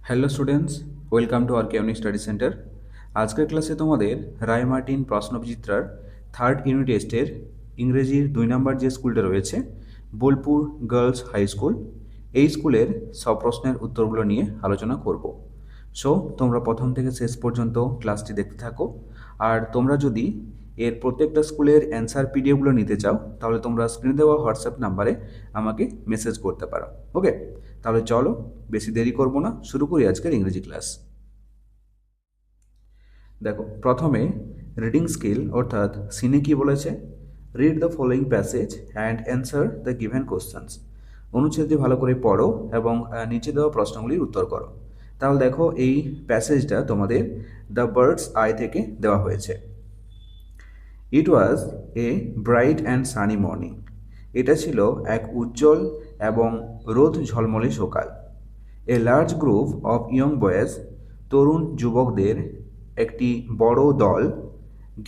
Hello students, welcome to আরকে unique study centre. আজকের ক্লাসে তোমাদের রায় মার্টিন প্রশ্নবিচিত্রার থার্ড ইউনিট টেস্টের ইংরেজির 2 নম্বর যে স্কুলটা রয়েছে, বোলপুর গার্লস হাই স্কুল, এই স্কুলের সব প্রশ্নের উত্তরগুলো নিয়ে আলোচনা করব। সো তোমরা প্রথম থেকে শেষ পর্যন্ত ক্লাসটি দেখতে থাকো। আর তোমরা যদি এর প্রত্যেকটা স্কুলের অ্যান্সার পিডিএফগুলো নিতে চাও, তাহলে তোমরা স্ক্রিনে দেওয়া হোয়াটসঅ্যাপ নাম্বারে আমাকে মেসেজ করতে পারো। ওকে, তাহলে চলো বেশি দেরি করব না, শুরু করি আজকের ইংরেজি ক্লাস। দেখো, প্রথমে রিডিং স্কিল অর্থাৎ সিনে কি বলেছে, read the following passage and answer the given questions. অনুচ্ছেদটি ভালো করে পড়ো এবং নিচে দেওয়া প্রশ্নগুলির উত্তর করো। তাহলে দেখো, এই প্যাসেজটা তোমাদের দ্য বার্ডস আই থেকে দেওয়া হয়েছে। It was a bright and sunny morning. এটা ছিল এক উজ্জ্বল এবং রোদ ঝলমলে সকাল। A large group of young boys, তরুণ যুবকদের একটি বড় দল,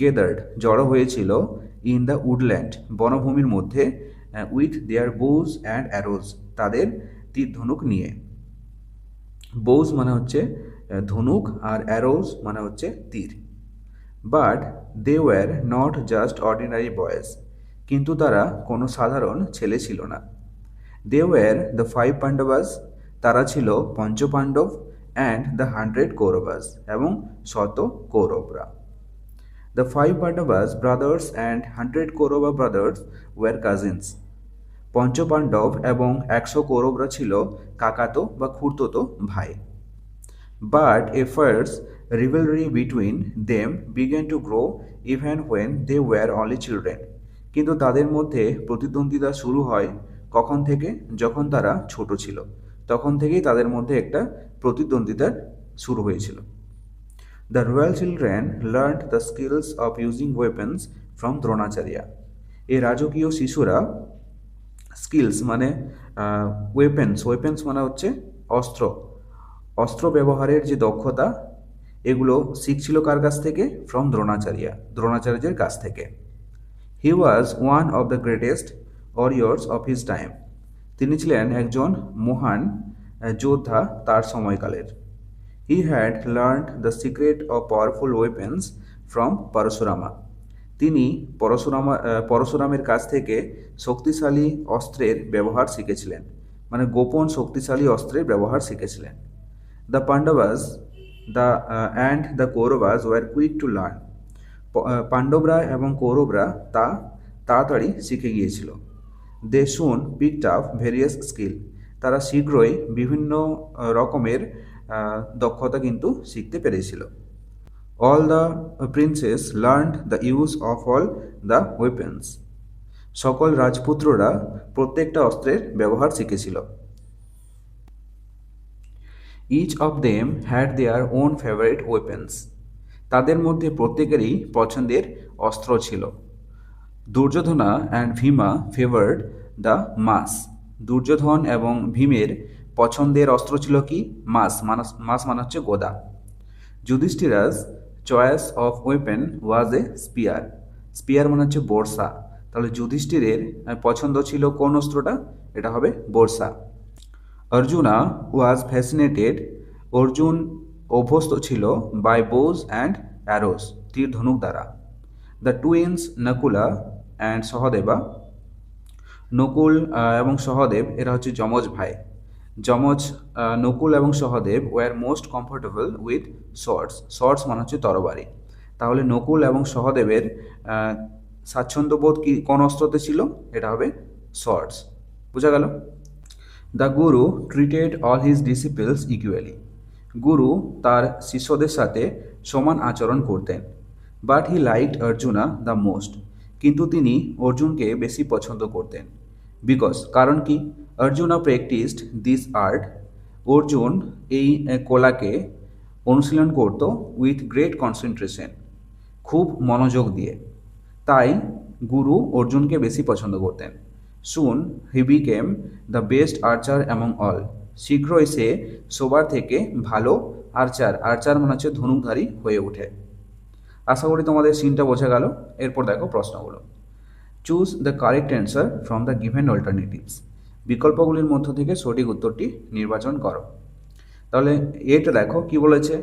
গেদার্ড জড়ো হয়েছিল, ইন দ্য উডল্যান্ড বনভূমির মধ্যে, with their bows and arose তাদের তীর ধনুক নিয়ে। বোজ মানে হচ্ছে ধনুক, আর অ্যারোজ মানে হচ্ছে তীর। But they were not just ordinary boys, কিন্তু তারা কোনো সাধারণ ছেলে ছিল না। দে ওয়্যার দ্য 5 পাণ্ডবাস, তারা ছিল পঞ্চপাণ্ডব, অ্যান্ড দ্য 100 কৌরবাস, এবং 100 কৌরবরা। The 5 Pandavas brothers and 100 Kaurava brothers were cousins. পঞ্চপাণ্ডব এবং 100 কৌরবরা ছিল কাকাতো বা খুড়তুতো ভাই। But a fierce rivalry between them began to grow even when they were only children. কিন্তু তাদের মধ্যে প্রতিদ্বন্দ্বিতা শুরু হয় কখন থেকে? যখন তারা ছোট ছিল, তখন থেকেই তাদের মধ্যে একটা প্রতিদ্বন্দ্বিতা শুরু হয়েছিল। The royal children learned the skills of using weapons from Dronacharya. এই রাজকীয় শিশুরা স্কিলস মানে ওয়েপেন্স মানে হচ্ছে অস্ত্র, অস্ত্র ব্যবহারের যে দক্ষতা, এগুলো শিখছিল কার কাছ থেকে? ফ্রম দ্রোণাচার্যের কাছ থেকে। He was one of the greatest warriors of his time. তিনি ছিলেন একজন মহান যোদ্ধা তার সময়কালের। He had learned the secret of powerful weapons from Parashurama. তিনি পরশুরামের কাছ থেকে শক্তিশালী অস্ত্রের ব্যবহার শিখেছিলেন, মানে গোপন শক্তিশালী অস্ত্রের ব্যবহার শিখেছিলেন। The Pandavas and the Kauravas were quick to learn. পাণ্ডবরা এবং কৌরবরা তা তাড়াতাড়ি শিখে গিয়েছিল। They soon picked up various skill. তারা শীঘ্রই বিভিন্ন রকমের দক্ষতা কিন্তু শিখতে পেরেছিল। All the princes learned the use of all the weapons. সকল রাজপুত্ররা প্রত্যেকটা অস্ত্রের ব্যবহার শিখেছিল। Each of them had their own favourite weapons. তাদের মধ্যে প্রত্যেকেরই পছন্দের অস্ত্র ছিল। Duryodhana and Bhima favoured the মাস। দুর্যোধন এবং ভীমের পছন্দের অস্ত্র ছিল কি? মাস মানে হচ্ছে গদা। Yudhishthira's choice of weapon was a spear. Spear মানে হচ্ছে বর্ষা। তাহলে যুধিষ্ঠিরের পছন্দ ছিল কোন অস্ত্রটা? এটা হবে বর্ষা। Arjuna was fascinated. অর্জুন অভ্যস্ত ছিল বাই বোজ অ্যান্ড অ্যারোস, তীর ধনুক দ্বারা। The twins Nakula and Sahadeva. Nakul এবং সহদেব এরা হচ্ছে যমজ ভাই। নকুল এবং Sahadev were most comfortable with swords মানে হচ্ছে তরবারি। তাহলে নকুল এবং সহদেবের স্বাচ্ছন্দ্যবোধ কি কোন অস্ত্রতে ছিল? এটা হবে শর্টস। বোঝা গেল? The Guru treated all his ডিসিপলস equally. গুরু তার শিষ্যদের সাথে সমান আচরণ করতেন। But he liked Arjuna the most. কিন্তু তিনি অর্জুনকে বেশি পছন্দ করতেন। বিকজ, কারণ কি? Arjuna practised this art. Arjun এই কলাকে অনুশীলন করত উইথ গ্রেট কনসেন্ট্রেশন, খুব মনোযোগ দিয়ে। তাই গুরু অর্জুনকে বেশি পছন্দ করতেন। Soon he became the best archer among all. শীঘ্রই সে সবার থেকে ভালো আর্চার মানে হচ্ছে ধনুকধারী হয়ে ওঠে। আশা করি তোমাদের সিনটা বোঝা গেল। এরপর দেখো প্রশ্নগুলো। Choose the correct answer from the given alternatives. বিকল্পগুলির মধ্য থেকে সঠিক উত্তরটি নির্বাচন করো। তাহলে এটা দেখো কি বলেছে,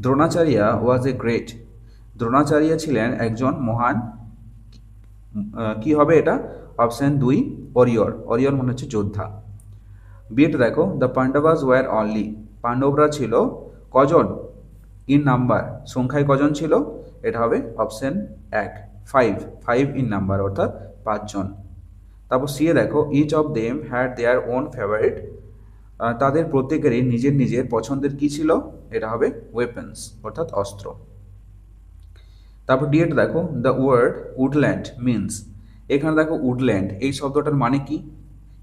দ্রোণাচার্য ওয়াজ এ গ্রেট, দ্রোণাচার্য ছিলেন একজন মহান, কি হবে এটা, অপশন 2 ওরিয়র, ওরিয়র মানে হচ্ছে যোদ্ধা। বিটা দেখো, দ্য পান্ডবাস ওয়ার অনলি, পাণ্ডবরা ছিল কজন, ইন নাম্বার, সংখ্যায় কজন ছিল, এটা হবে অপশন 1 5, 5 ইন নাম্বার অর্থাৎ 5 জন। তারপর সি এ দেখো, each of them had their own favourite, তাদের প্রত্যেকেরই নিজের নিজের পছন্দের কি ছিল, এটা হবে ওয়েপন্স অর্থাৎ অস্ত্র। তারপর ডি এটা দেখো, দ্য ওয়ার্ড উডল্যান্ড মিনস, এখানে দেখো উডল্যান্ড এই শব্দটার মানে কি,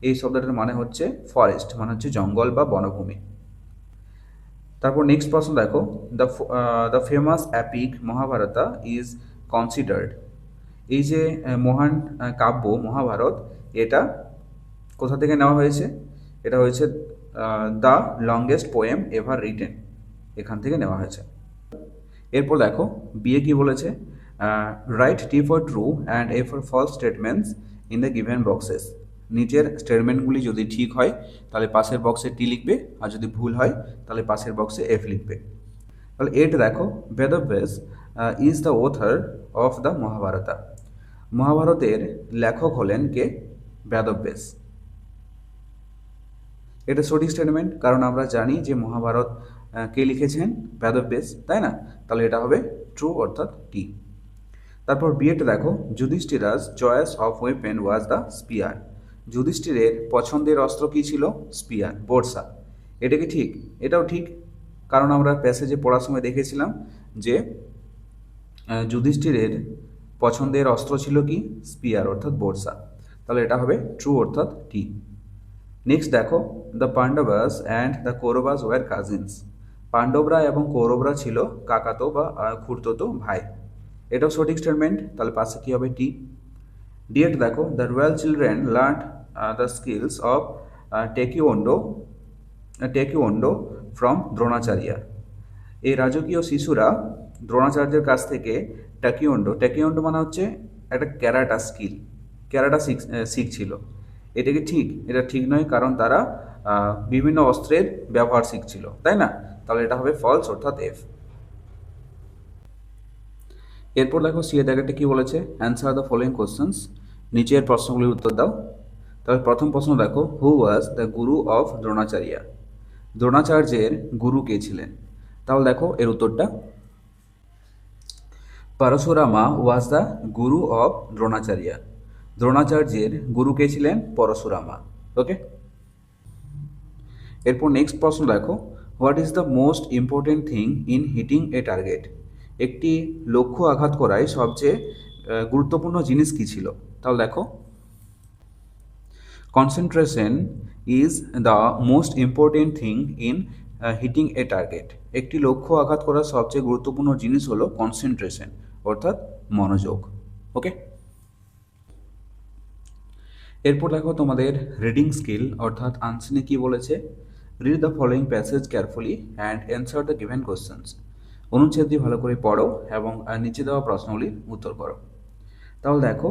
এই শব্দটার মানে হচ্ছে ফরেস্ট, মানে হচ্ছে জঙ্গল বা বনভূমি। তারপর নেক্সট প্রশ্ন দেখো, the famous EPIC Mahabharata is considered, এই যে মহান কাব্য মহাভারত, এটা কোথা থেকে নেওয়া হয়েছে, এটা হয়েছে the longest poem ever written, এখান থেকে নেওয়া হয়েছে। এরপর দেখো বিয়ে কি বলেছে, write T for true and F for false statements in the given boxes, নিচের স্টেটমেন্টগুলি যদি ঠিক হয় তাহলে পাশের বক্সে টি লিখবে, আর যদি ভুল হয় তাহলে পাশের বক্সে এফ লিখবে। তাহলে এটা দেখো, Vedvyas is the author of the Mahabharata, মহাভারতের লেখক হলেন কে, বেদব্যাস। এটা সঠিক স্টেটমেন্ট, কারণ আমরা জানি যে মহাভারত কে লিখেছেন, বেদব্যাস, তাই না, তাহলে এটা হবে ট্রু অর্থাৎ টি। তারপর বিয়েটা দেখো, Yudhishthira's choice of weapon was the spear, যুধিষ্ঠিরের পছন্দের অস্ত্র কি ছিল, স্পিয়ার, বর্ষা, এটা কি ঠিক, এটাও ঠিক, কারণ আমরা প্যাসেজে পড়ার সময় দেখেছিলাম যে যুধিষ্ঠিরের পছন্দের অস্ত্র ছিল কি, স্পিয়ার অর্থাৎ বর্ষা, তাহলে এটা হবে ট্রু অর্থাৎ টি। নেক্সট দেখো, the Pandavas and the Kauravas were cousins, পাণ্ডবরা এবং কৌরবরা ছিল কাকাতো বা খুড়তো ভাই, এটাও সঠিক স্টেটমেন্ট, তাহলে পাশে কি হবে টি। ডিএট দেখো, the royal children learn the skills of taekwondo from Dronacharya, এই রাজকীয় শিশুরা দ্রোণাচার্যের কাছ থেকে টেকিওন্ডো মানে হচ্ছে একটা ক্যারাটা স্কিল, ক্যারাটা শিখছিল, এটা কি ঠিক, এটা ঠিক নয়, কারণ তারা বিভিন্ন অস্ত্রের ব্যবহার শিখছিল, তাই না, তাহলে এটা হবে ফলস অর্থাৎ এফ। এরপর দেখো সি এর দাগেরটা কি বলেছে, অ্যান্সার দ্য ফলোইং কোশ্চেন্স, নিচের প্রশ্নগুলির উত্তর দাও। তবে প্রথম প্রশ্ন দেখো, who was the guru of Dronacharya, দ্রোণাচার্যের গুরু কে ছিলেন, তাহলে দেখো এর উত্তরটা, Parashurama was the guru of Dronacharya, দ্রোণাচার্যের গুরু কে ছিলেন, পরশুরামা। ওকে, এরপর নেক্সট প্রশ্ন দেখো, what is the most important thing in hitting a target, একটি লক্ষ্য আঘাত করায় সবচেয়ে গুরুত্বপূর্ণ জিনিস কি ছিল, তাহলে দেখো, concentration is the most important thing in hitting a target, একটি লক্ষ্য আঘাত করার সবচেয়ে গুরুত্বপূর্ণ জিনিস হলো কনসেন্ট্রেশন অর্থাৎ মনোযোগ। ওকে, এরপর দেখো তোমাদের রিডিং স্কিল অর্থাৎ আনসিনে কি বলেছে, read the following passage carefully and answer the given questions, অনুচ্ছেদটি ভালো করে পড়ো এবং নিচে দেওয়া প্রশ্নগুলির উত্তর করো। তাহলে দেখো,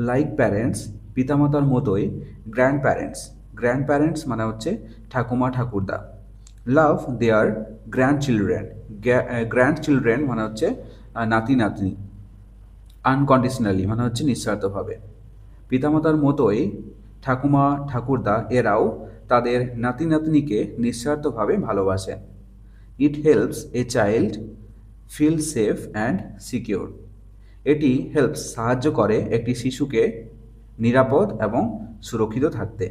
লাইক প্যারেন্টস, পিতামাতার মতোই গ্র্যান্ড প্যারেন্টস মানে হচ্ছে ঠাকুমা ঠাকুরদা, লাভ দেয়ার গ্র্যান্ড চিলড্রেন মানে হচ্ছে নাতি নাতনি, আনকন্ডিশনালি মানে হচ্ছে নিঃস্বার্থভাবে, পিতামাতার মতোই ঠাকুমা ঠাকুরদা এরাও তাদের নাতি নাতনিকে নিঃস্বার্থভাবে ভালোবাসেন। It helps a child feel safe and secure, এটি হেল্পস সাহায্য করে একটি শিশুকে নিরাপদ এবং সুরক্ষিত থাকতে।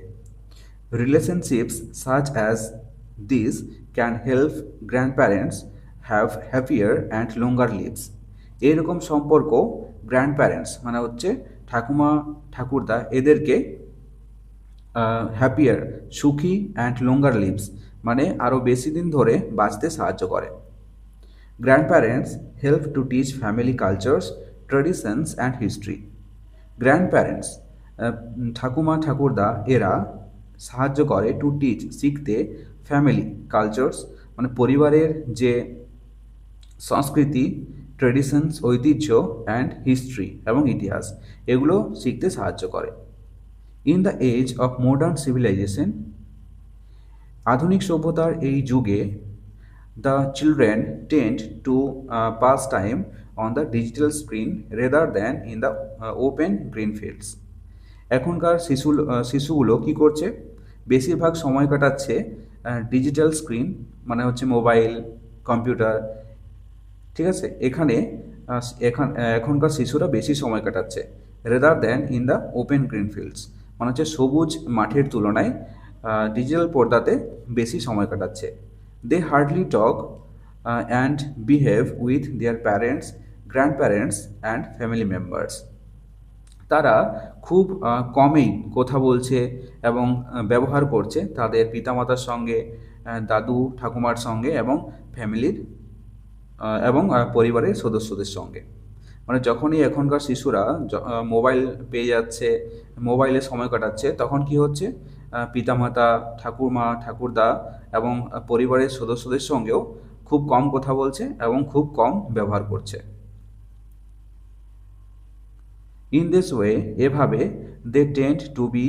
Relationships such as this can help grandparents have happier and longer lives, এইরকম সম্পর্ক গ্র্যান্ডপ্যারেন্টস মানে হচ্ছে ঠাকুমা ঠাকুরদা এদেরকে হ্যাপিয়ার সুখী অ্যান্ড লঙ্গার লিভস মানে আরও বেশি দিন ধরে বাঁচতে সাহায্য করে। Grandparents help to teach family cultures, traditions and history, grandparents ঠাকুমা ঠাকুরদা এরা সাহায্য করে টু টিচ শিখতে, ফ্যামিলি কালচার্স মানে পরিবারের যে সংস্কৃতি, ট্রেডিশনস ঐতিহ্য অ্যান্ড হিস্ট্রি এবং ইতিহাস এগুলো শিখতে সাহায্য করে। In the age of modern civilisation আধুনিক সভ্যতার এই যুগে the children tend to pass time on the digital screen rather than in the open green fields. এখনকার শিশুগুলো কি করছে, বেশিরভাগ সময় কাটাচ্ছে ডিজিটাল স্ক্রিন, মানে হচ্ছে মোবাইল, কম্পিউটার, ঠিক আছে, এখানে এখনকার শিশুরা বেশি সময় কাটাচ্ছে rather than in the open green fields, মানে হচ্ছে সবুজ মাঠের তুলনায় ডিজিটাল পর্দাতে বেশি সময় কাটাচ্ছে। They hardly talk and behave with their parents, grandparents and family members. তারা খুব কমই কথা বলছে এবং ব্যবহার করছে তাদের পিতামাতার সঙ্গে, দাদু ঠাকুমার সঙ্গে এবং ফ্যামিলির এবং পরিবারের সদস্যদের সঙ্গে। মানে যখনই এখনকার শিশুরা মোবাইল পেয়ে যাচ্ছে, মোবাইলে সময় কাটাচ্ছে, তখন কি হচ্ছে, পিতামাতা, ঠাকুরমা, ঠাকুরদা এবং পরিবারের সদস্যদের সঙ্গেও খুব কম কথা বলছে এবং খুব কম ব্যবহার করছে। ইন দিস ওয়ে, এভাবে they tend to be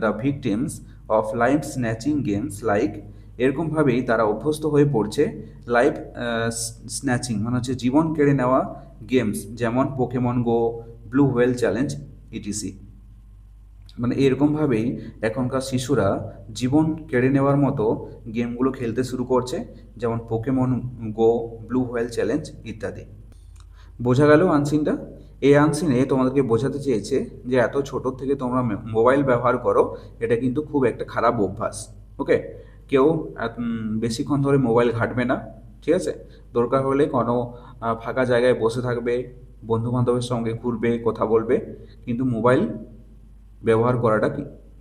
the victims of life snatching games like, এরকমভাবেই তারা অভ্যস্ত হয়ে পড়ছে লাইফ স্ন্যাচিং, মানে হচ্ছে জীবন কেড়ে নেওয়া গেমস, যেমন পোকেমন গো, ব্লু হোয়েল চ্যালেঞ্জ, ইটিসি। মানে এরকমভাবেই এখনকার শিশুরা জীবন কেড়ে নেওয়ার মতো গেমগুলো খেলতে শুরু করছে, যেমন পোকেমন গো, ব্লু হোয়েল চ্যালেঞ্জ ইত্যাদি। বোঝা গেল আনসিনটা? এই আনসিনে তোমাদেরকে বোঝাতে চেয়েছে যে এত ছোট থেকে তোমরা মোবাইল ব্যবহার করো, এটা কিন্তু খুব একটা খারাপ অভ্যাস। ওকে, কেউ বেশিক্ষণ ধরে মোবাইল ঘাঁটবে না, ঠিক আছে? দরকার হলে কোনো ফাঁকা জায়গায় বসে থাকবে, বন্ধু বান্ধবের সঙ্গে ঘুরবে, কথা বলবে, কিন্তু মোবাইল ব্যবহার করাটা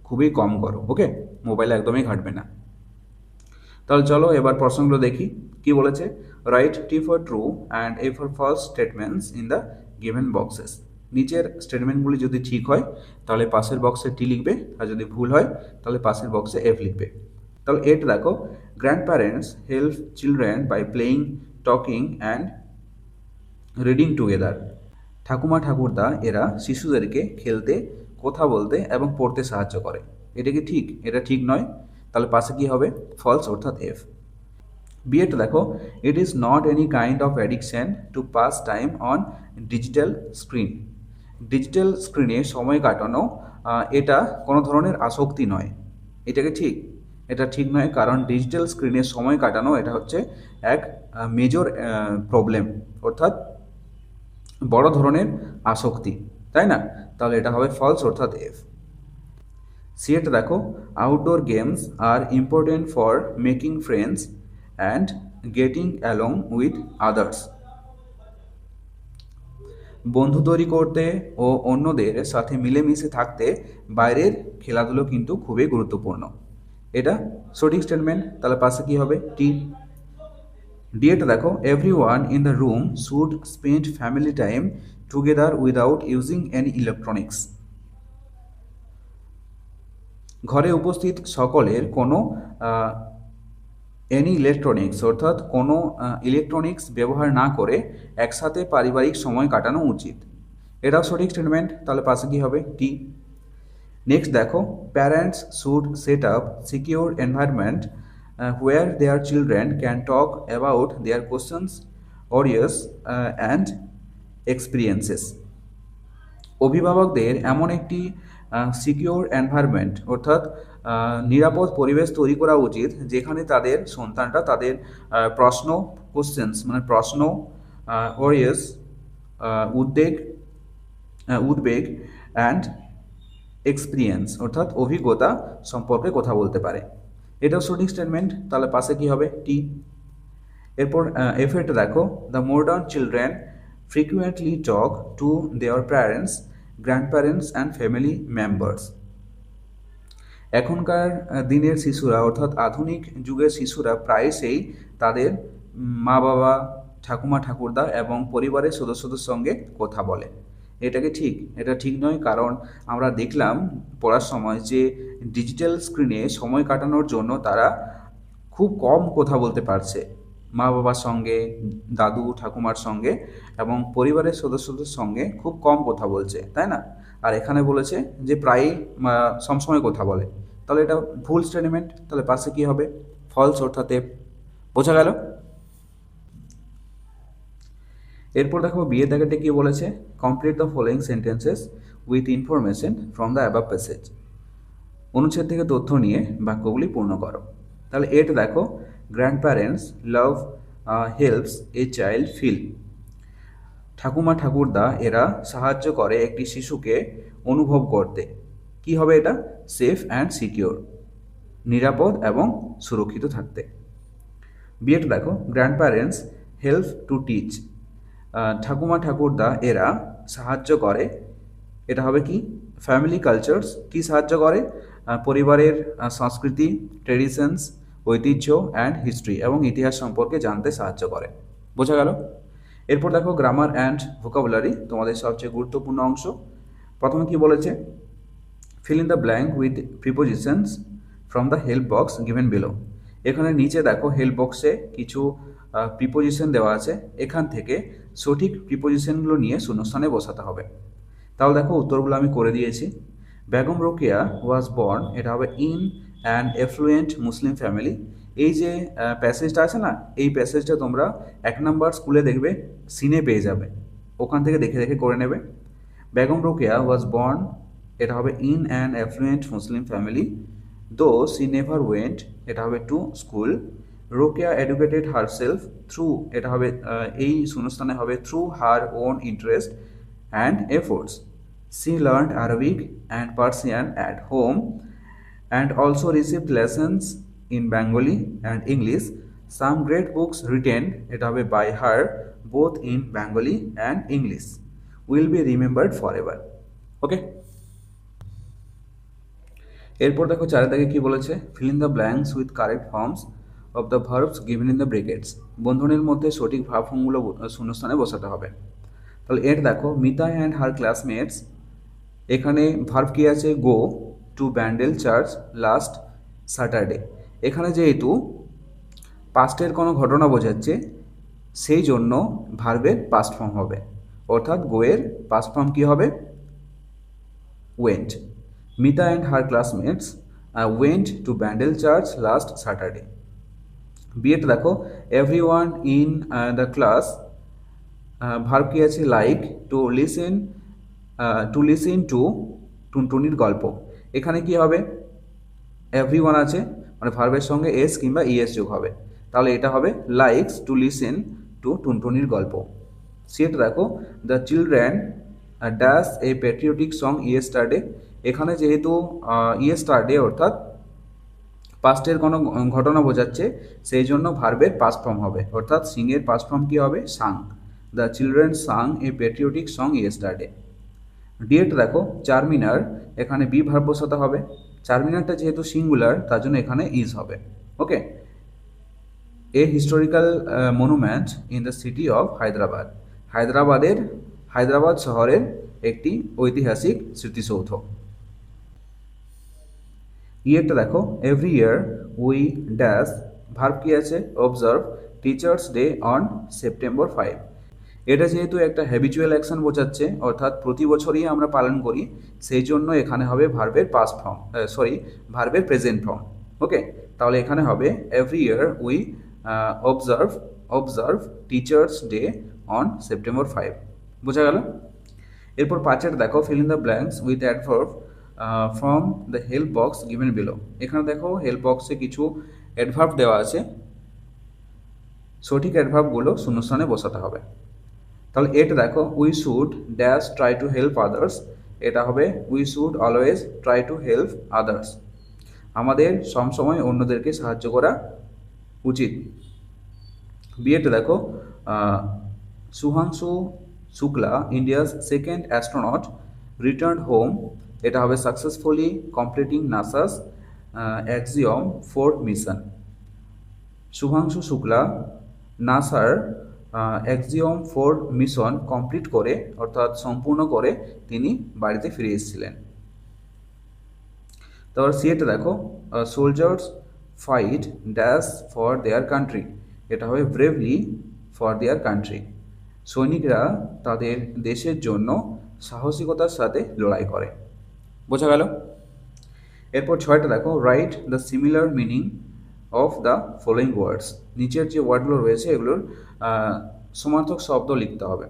খুবই কম করো। ওকে, মোবাইল একদমই ঘাঁটবে না। তাহলে চলো এবার প্রশ্নগুলো দেখি কি বলেছে। Write T for true and F for false statements in the given boxes. নিচের স্টেটমেন্টগুলি যদি ঠিক হয় তাহলে পাশের বক্সে টি লিখবে, আর যদি ভুল হয় তাহলে পাশের বক্সে এফ লিখবে। তাহলে এটা দেখো, grandparents help children by playing, talking and reading together. ঠাকুমা ঠাকুরদা এরা শিশুদেরকে খেলতে, কথা বলতে এবং পড়তে সাহায্য করে। এটা কি ঠিক? এটা ঠিক নয়, তাহলে পাশে কি হবে? ফলস, অর্থাৎ এফ। বিয়েটা দেখো, it is not any kind of addiction two pass time on digital screen. Digital স্ক্রিনে সময় কাটানো এটা কোনো ধরনের আসক্তি নয়। এটাকে ঠিক? এটা ঠিক নয়, কারণ ডিজিটাল স্ক্রিনে সময় কাটানো এটা হচ্ছে এক মেজর প্রবলেম, অর্থাৎ বড় ধরনের আসক্তি, তাই না? তাহলে এটা হবে ফলস, অর্থাৎ এফ। সিএটা দেখো, outdoor games are important for making friends and getting along with others. বন্ধু তৈরি করতে ও অন্যদের সাথে মিলেমিশে থাকতে বাইরের খেলাধুলো কিন্তু খুবই গুরুত্বপূর্ণ। এটা সঠিক স্টেটমেন্ট, তাহলে পাশে কি হবে? টি। ডিএটা দেখো, everyone in the room should spend family time together without using any electronics. ঘরে উপস্থিত সকলের কোনো এনি ইলেকট্রনিক্স, অর্থাৎ কোনো ইলেকট্রনিক্স ব্যবহার না করে একসাথে পারিবারিক সময় কাটানো উচিত। এটাও সঠিক স্টেটমেন্ট, তাহলে পাশে কি হবে? টি। নেক্সট দেখো, parents should set up secure environment where their children can talk about their questions, worries and experiences. অভিভাবকদের এমন একটি সিকিউর এনভায়রনমেন্ট, অর্থাৎ নিরাপদ পরিবেশ তৈরি করা উচিত যেখানে তাদের সন্তানরা তাদের প্রশ্ন, কোশ্চেন্স মানে প্রশ্ন, ওরিয়াস উদ্বেগ অ্যান্ড এক্সপিরিয়েন্স অর্থাৎ অভিজ্ঞতা সম্পর্কে কথা বলতে পারে। এটাও সঠিক স্টেটমেন্ট, তাহলে পাশে কি হবে? টি। এরপর এফেক্ট দেখো, the modern children frequently talk to their parents, grandparents and family members. এখনকার দিনের শিশুরা, অর্থাৎ আধুনিক যুগের শিশুরা প্রায়শই তাদের মা বাবা, ঠাকুমা ঠাকুরদা এবং পরিবারের সদস্যদের সঙ্গে কথা বলে। এটাকে ঠিক? এটা ঠিক নয়, কারণ আমরা দেখলাম পড়ার সময় যে ডিজিটাল স্ক্রিনে সময় কাটানোর জন্য তারা খুব কম কথা বলতে পারছে মা বাবার সঙ্গে, দাদু ঠাকুমার সঙ্গে এবং পরিবারের সদস্যদের সঙ্গে খুব কম কথা বলছে, তাই না? আর এখানে বলেছে যে প্রায়ই সবসময় কথা বলে, তাহলে এটা ভুল স্টেটমেন্ট, তাহলে পাশে কি হবে? ফলস অর্থাৎ এফ। বোঝা গেল? এরপর দেখো বিয়ের দাগেরটা কি বলেছে, complete the following sentences with information from the above passage. অনুচ্ছেদ থেকে তথ্য নিয়ে বাক্যগুলি পূর্ণ করো। তাহলে এটা দেখো, grandparents love helps a child feel. ঠাকুমা ঠাকুরদা এরা সাহায্য করে একটি শিশুকে অনুভব করতে। কি হবে এটা? সেফ অ্যান্ড সিকিউর, নিরাপদ এবং সুরক্ষিত থাকতে। বিয়েটা দেখো, grandparents help to teach. ঠাকুমা ঠাকুরদা এরা সাহায্য করে, এটা হবে কি? Family cultures. কি সাহায্য করে? পরিবারের সংস্কৃতি, ট্রেডিশনস, ঐতিহ্য অ্যান্ড হিস্ট্রি এবং ইতিহাস সম্পর্কে জানতে সাহায্য করে। বোঝা গেল? এরপর দেখো গ্রামার অ্যান্ড ভোকাবুলারি, তোমাদের সবচেয়ে গুরুত্বপূর্ণ অংশ। প্রথমে কি বলেছে, fill in the blank with prepositions from the help box given below. এখানে নিচে দেখো হেল্প বক্সে কিছু প্রিপোজিশন দেওয়া আছে, এখান থেকে সঠিক প্রিপোজিশনগুলো নিয়ে শূন্যস্থানে বসাতে হবে। তাহলে দেখো উত্তরগুলো আমি করে দিয়েছি। বেগম রোকেয়া ওয়াজ বর্ন, এটা হবে in an effluent Muslim family. এই যে প্যাসেজটা আছে না, এই প্যাসেজটা তোমরা 1 নাম্বার স্কুলে দেখবে, সিনে পেয়ে যাবে, ওখান থেকে দেখে দেখে করে নেবে। বেগম রোকেয়া ওয়াজ বর্ন, এটা হবে in an effluent Muslim family, দো সি নেভার ওয়েন্ট, এটা হবে to school. Rokeya educated herself through, এটা হবে এই শূন্যস্থানে হবে through her own interest and efforts. She learned Arabic and Persian at home and also received lessons in Bengali and English. Some great books written, এটা হবে by her, both in Bengali and English, will be remembered forever. ওকে, এরপর দেখো চারিদিকে কি বলেছে, fill in the blanks with correct forms of the verbs given in the brackets। বন্ধনীর মধ্যে সঠিক ভাব ফর্মগুলো শূন্যস্থানে বসাতে হবে। তাহলে এর দেখো, মিতা অ্যান্ড হার ক্লাসমেটস, এখানে ভার্ব কি আছে? Go to Bandel church last Saturday. এখানে যেহেতু পাস্টের কোনো ঘটনা বোঝাচ্ছে, সেই জন্য ভার্বের পাস্ট ফর্ম হবে, অর্থাৎ গোয়ের পাস্ট ফর্ম কি হবে? Went. Mita and her classmates went to Bandel church last Saturday. বিয়েটা দেখো, every one in the class, verb কি আছে? লাইক টু লিসেন, টু টুনটুনির গল্প। এখানে কি হবে? এভরিওয়ান আছে, মানে ভার্বের সঙ্গে এস কিংবা ইএস যোগ হবে, তাহলে এটা হবে লাইকস টু লিসেন টু টুনটুনির গল্প। সেটা দেখো, the children dash a patriotic song yesterday. এখানে যেহেতু ইয়েস্টারডে অর্থাৎ পাস্টের কোনো ঘটনা বোঝাচ্ছে, সেই জন্য ভার্বের পাস্ট ফর্ম হবে, অর্থাৎ সিংয়ের পাস্ট ফর্ম কি হবে? Sang. The children sang a patriotic song yesterday. ডিয়েট দেখো, চারমিনার, এখানে বি ভার্ব বসাতে হবে। চারমিনারটা যেহেতু সিঙ্গুলার, তার জন্য এখানে ইজ হবে। Okay, a historical monument in the city of Hyderabad. Hyderabad শহরের একটি ঐতিহাসিক স্মৃতিসৌধ। ইয়েরটা দেখো, every year we dash, verb কি আছে? Observe teachers day on September 5। এটা যেহেতু একটা হ্যাবিচুয়াল অ্যাকশন বোঝাচ্ছে, অর্থাৎ প্রতি বছরই আমরা পালন করি, সেই জন্য এখানে হবে ভার্বের পাস্ট ফর্ম, ভার্বের প্রেজেন্ট ফর্ম। ওকে, তাহলে এখানে হবে every year we observe teachers day on September 5। বোঝা গেল? এরপর 5 দেখো, feel in the blanks with adverb from the help box given below. এখানে দেখো হেল্প বক্সে কিছু অ্যাডভার্ব দেওয়া আছে, সঠিক অ্যাডভার্বগুলো শূন্যস্থানে বসাতে হবে। তাহলে এটা দেখো, we should dash try to help others, এটা হবে we should always try to help others. আমাদের সবসময় অন্যদেরকে সাহায্য করা উচিত। বিয়েটা দেখো, Shubhanshu Shukla, India's second astronaut, return home, এটা হবে successfully completing নাসাস axiom 4 mission. Shubhanshu Shukla নাসার অ্যাক্সিওম 4 মিশন কমপ্লিট করে, অর্থাৎ সম্পূর্ণ করে তিনি বাড়িতে ফিরে এসেছিলেন। তারপর সিএটা দেখো, soldiers fight dash for their country, এটা হবে ব্রেভলি ফর দেয়ার কান্ট্রি। সৈনিকরা তাদের দেশের জন্য সাহসিকতার সাথে লড়াই করে। বোঝা গেল? এরপর 6টা দেখো, write the similar meaning of the following words, নিচের যে ওয়ার্ডগুলো রয়েছে এগুলোর সমার্থক শব্দ লিখতে হবে।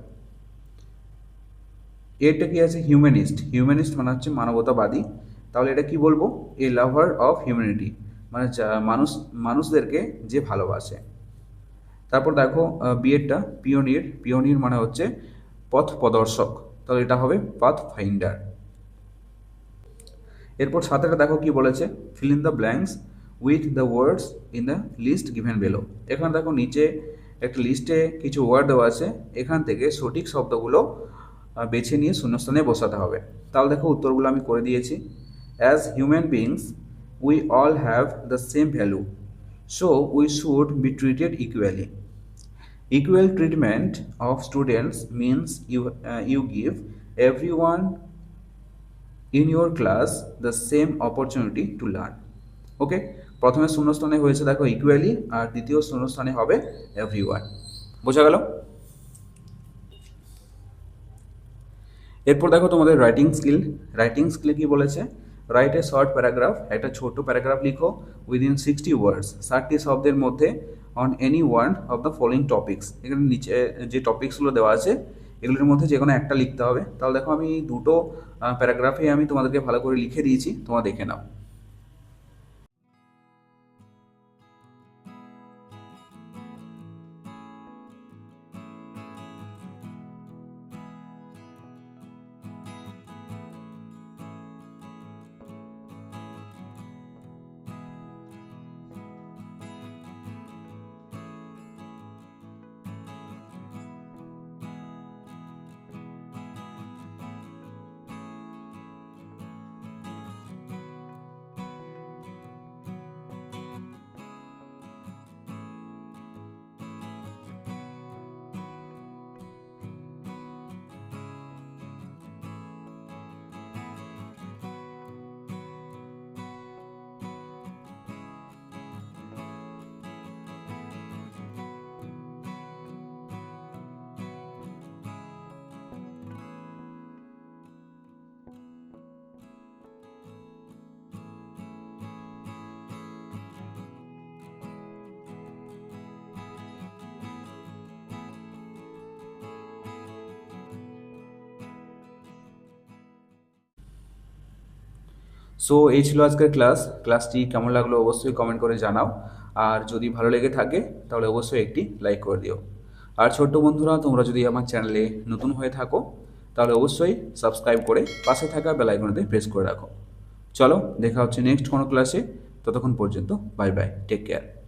এটা কি আছে? হিউম্যানিস্ট। হিউম্যানিস্ট মানে হচ্ছে মানবতাবাদী। তাহলে এটা কি বলবো? এ লাভার অফ হিউম্যানিটি, মানে মানুষদেরকে যে ভালোবাসে। তারপর দেখো বিয়েরটা পিওনির। পিওনির মানে হচ্ছে পথ প্রদর্শক, তাহলে এটা হবে পাথ ফাইন্ডার। এরপর সাথেটা দেখো কি বলেছে, fill in the blanks with the words in the list given below. এখানে দেখো নিচে একটা লিস্টে কিছু ওয়ার্ড দেওয়া আছে, এখান থেকে সঠিক শব্দগুলো বেছে নিয়ে শূন্যস্থানে বসাতে হবে। তাহলে দেখো উত্তরগুলো আমি করে দিয়েছি। As human beings we all have the same value, so we should be treated equally. Equal treatment of students means you give everyone in your class the same opportunity to learn. ওকে, প্রথমে শূন্যস্থানে হয়েছে দেখো equally, আর দ্বিতীয় শূন্যস্থানে হবে everyone. বোঝা গেল? এরপর দেখো তোমাদের রাইটিং স্কিল। রাইটিং স্কিলে কি বলেছে, রাইট এ শর্ট প্যারাগ্রাফ, একটা ছোট প্যারাগ্রাফ লিখো উইদিন 60 ওয়ার্ডস, 60 শব্দের মধ্যে, on any one of the following topics. এখানে নিচে যে টপিক্সগুলো দেওয়া আছে এগুলোর মধ্যে যে কোনো একটা লিখতে হবে। তাহলে দেখো আমি দুটো প্যারাগ্রাফে আমি তোমাদেরকে ভালো করে লিখে দিয়েছি, তোমরা দেখে নাও। সো এই ছিল আজকের ক্লাসটি কেমন লাগলো অবশ্যই কমেন্ট করে জানাও, আর যদি ভালো লেগে থাকে তাহলে অবশ্যই একটি লাইক করে দিও। আর ছোট্ট বন্ধুরা, তোমরা যদি আমার চ্যানেলে নতুন হয়ে থাকো তাহলে অবশ্যই সাবস্ক্রাইব করে পাশে থাকা বেল আইকনটিতে প্রেস করে রাখো। চলো দেখা হচ্ছে নেক্সট কোনো ক্লাসে, ততক্ষণ পর্যন্ত বাই বাই, টেক কেয়ার।